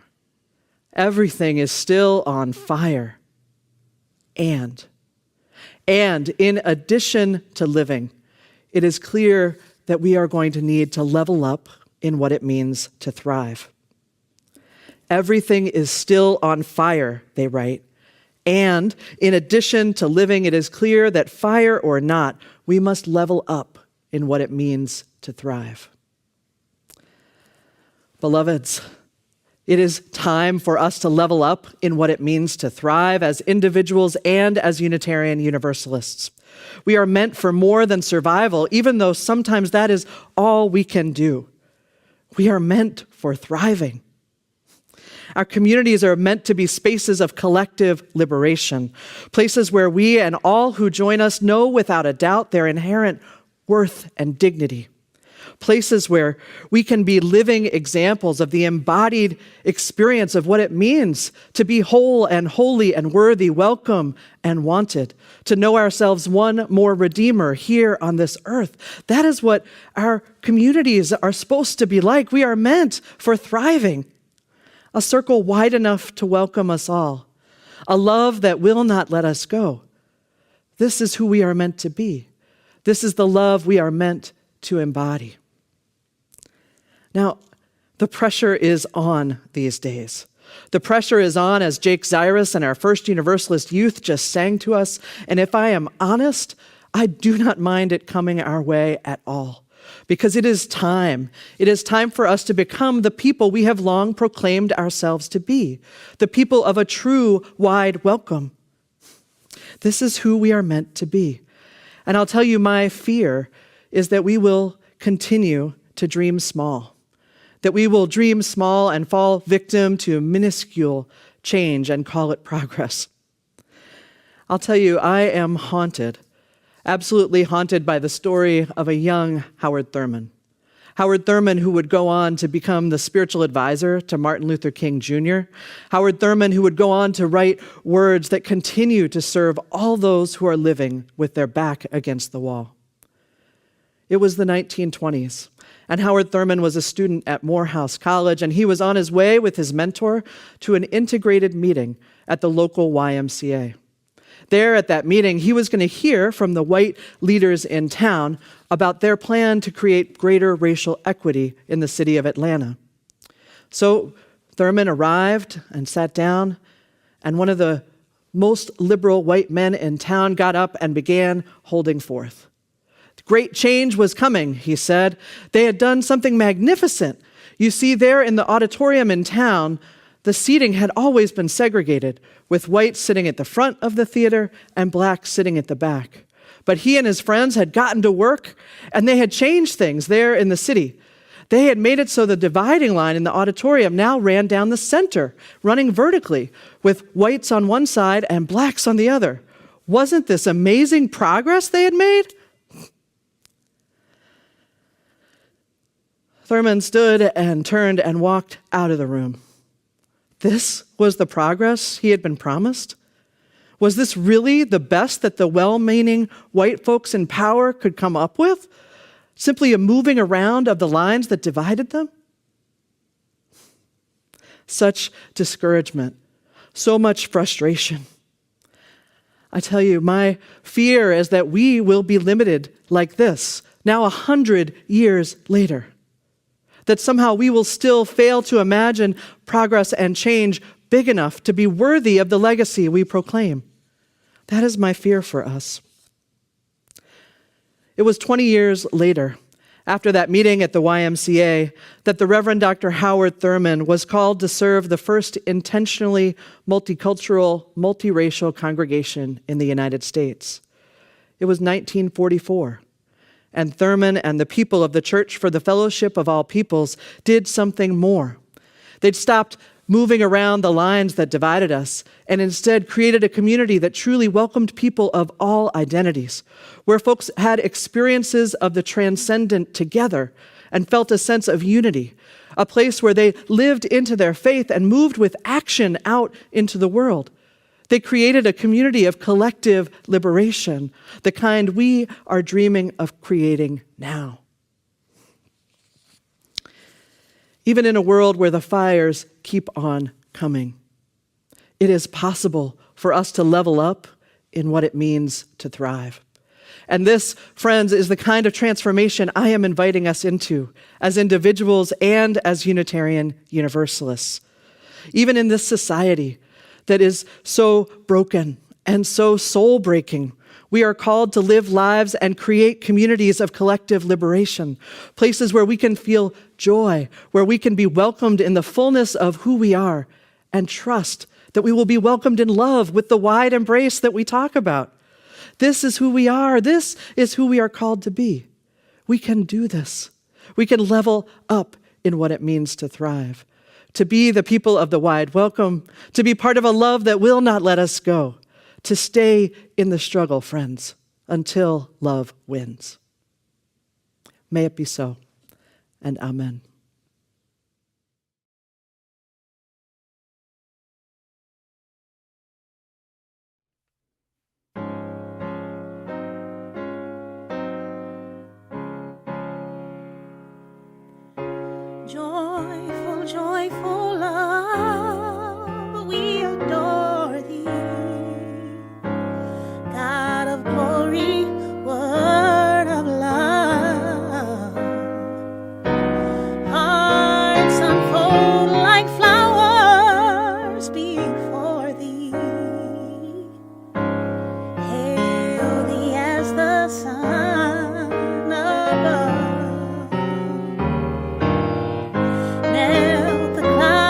Everything is still on fire. And in addition to living, it is clear that we are going to need to level up in what it means to thrive." Everything is still on fire, they write. And in addition to living, it is clear that fire or not, we must level up in what it means to thrive. Beloveds, it is time for us to level up in what it means to thrive as individuals and as Unitarian Universalists. We are meant for more than survival, even though sometimes that is all we can do. We are meant for thriving. Our communities are meant to be spaces of collective liberation, places where we and all who join us know without a doubt their inherent worth and dignity, places where we can be living examples of the embodied experience of what it means to be whole and holy and worthy, welcome and wanted, to know ourselves one more Redeemer here on this earth. That is what our communities are supposed to be like. We are meant for thriving. A circle wide enough to welcome us all. A love that will not let us go. This is who we are meant to be. This is the love we are meant to embody. Now, the pressure is on these days. The pressure is on, as Jake Zyrus and our First Universalist youth just sang to us. And if I am honest, I do not mind it coming our way at all. Because it is time. It is time for us to become the people we have long proclaimed ourselves to be, the people of a true, wide welcome. This is who we are meant to be. And I'll tell you, my fear is that we will continue to dream small, that we will dream small and fall victim to minuscule change and call it progress. I'll tell you, I am haunted, absolutely haunted by the story of a young Howard Thurman. Howard Thurman, who would go on to become the spiritual advisor to Martin Luther King Jr. Howard Thurman, who would go on to write words that continue to serve all those who are living with their back against the wall. It was the 1920s, and Howard Thurman was a student at Morehouse College, and he was on his way with his mentor to an integrated meeting at the local YMCA. There at that meeting, he was going to hear from the white leaders in town about their plan to create greater racial equity in the city of Atlanta. So Thurman arrived and sat down, and one of the most liberal white men in town got up and began holding forth. Great change was coming, he said. They had done something magnificent. You see, there in the auditorium in town, the seating had always been segregated, with whites sitting at the front of the theater and blacks sitting at the back. But he and his friends had gotten to work, and they had changed things there in the city. They had made it so the dividing line in the auditorium now ran down the center, running vertically, with whites on one side and blacks on the other. Wasn't this amazing progress they had made? Thurman stood and turned and walked out of the room. This was the progress he had been promised? Was this really the best that the well-meaning white folks in power could come up with? Simply a moving around of the lines that divided them? Such discouragement, so much frustration. I tell you, my fear is that we will be limited like this, now 100 years later. That somehow we will still fail to imagine progress and change big enough to be worthy of the legacy we proclaim. That is my fear for us. It was 20 years later, after that meeting at the YMCA, that the Reverend Dr. Howard Thurman was called to serve the first intentionally multicultural, multiracial congregation in the United States. It was 1944. And Thurman and the people of the Church for the Fellowship of All Peoples did something more. They'd stopped moving around the lines that divided us and instead created a community that truly welcomed people of all identities, where folks had experiences of the transcendent together and felt a sense of unity, a place where they lived into their faith and moved with action out into the world. They created a community of collective liberation, the kind we are dreaming of creating now. Even in a world where the fires keep on coming, it is possible for us to level up in what it means to thrive. And this, friends, is the kind of transformation I am inviting us into as individuals and as Unitarian Universalists. Even in this society that is so broken and so soul-breaking, we are called to live lives and create communities of collective liberation, places where we can feel joy, where we can be welcomed in the fullness of who we are, and trust that we will be welcomed in love with the wide embrace that we talk about. This is who we are. This is who we are called to be. We can do this. We can level up in what it means to thrive, to be the people of the wide welcome, to be part of a love that will not let us go, to stay in the struggle, friends, until love wins. May it be so, and amen. Joyful, joyful love, we adore thee. God of glory, word of love. Hearts unfold like flowers before thee. Hail thee as the sun above. Melt the clouds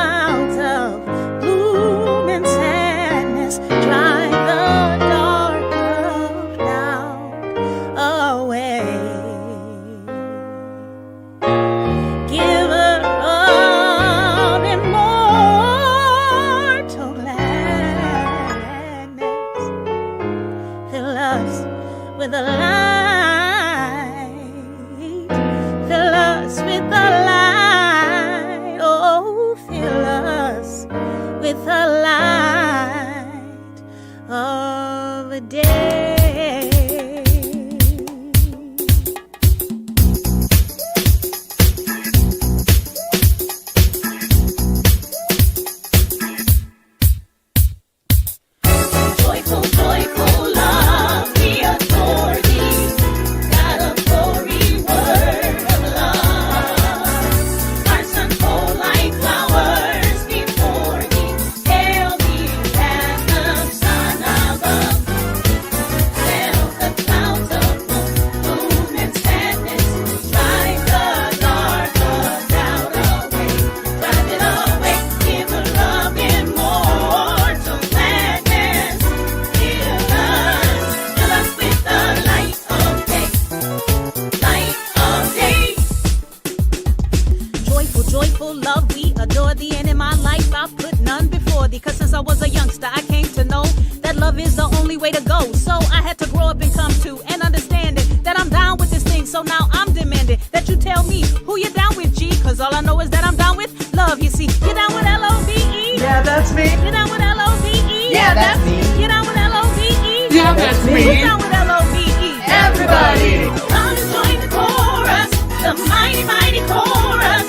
adore thee, and in my life I put none before thee. Cause since I was a youngster, I came to know that love is the only way to go. So I had to grow up and come to and understand it, that I'm down with this thing. So now I'm demanding that you tell me who you're down with, G. Cause all I know is that I'm down with love. You see, you're down with L-O-V-E. Yeah, that's me. You're down with L-O-V-E. Yeah, that's me. You're down with L-O-V-E. Yeah, that's me. Who's down with L-O-V-E? Everybody. Come and join the chorus, the mighty, mighty chorus,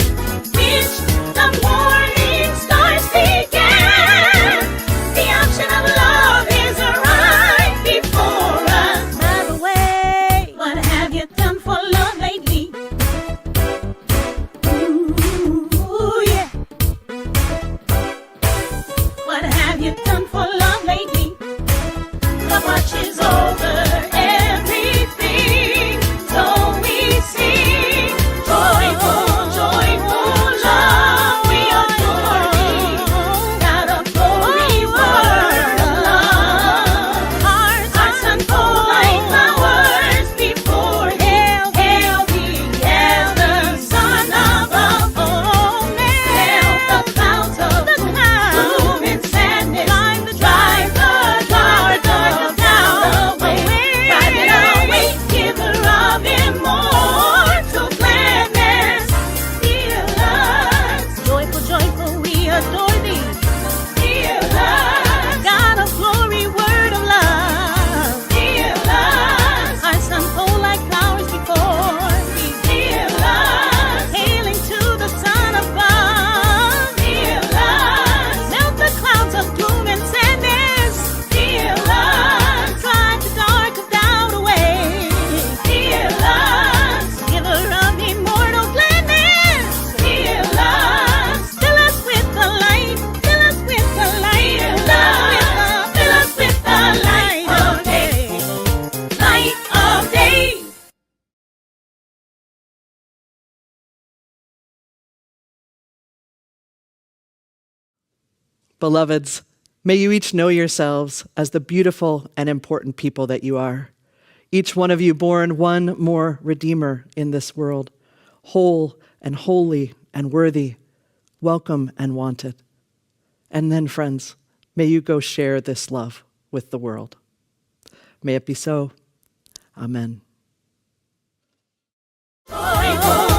which the morning stars began. The option of love is right before us. By the way, what have you done for love lately? Ooh, yeah. What have you done for love lately? Love watches over everything, so we sing joyful, joyful love. We adore thee, God of glory, word of love. Hearts unfold like flowers before Him. Hail the Son of a fullness. Hail the clouds of gloom and sadness. Drive the dark cloud away. Drive it away, giver of immortal gladness. Heal us, joyful, joyful, we adore thee. Heal us, God of glory, word of love. Heal us, hearts unfold like flowers before thee. Heal us, hailing to the Son of God. Heal us, melt the clouds of gloom and sadness. Heal us, drive the dark of doubt away. Heal us, giver of immortal gladness. Heal us, fill us with the light, fill us with the light, fill us with the light of day, light of day. Beloveds, may you each know yourselves as the beautiful and important people that you are. Each one of you born one more Redeemer in this world, whole and holy and worthy, welcome and wanted. And then, friends, may you go share this love with the world. May it be so. Amen. Joyful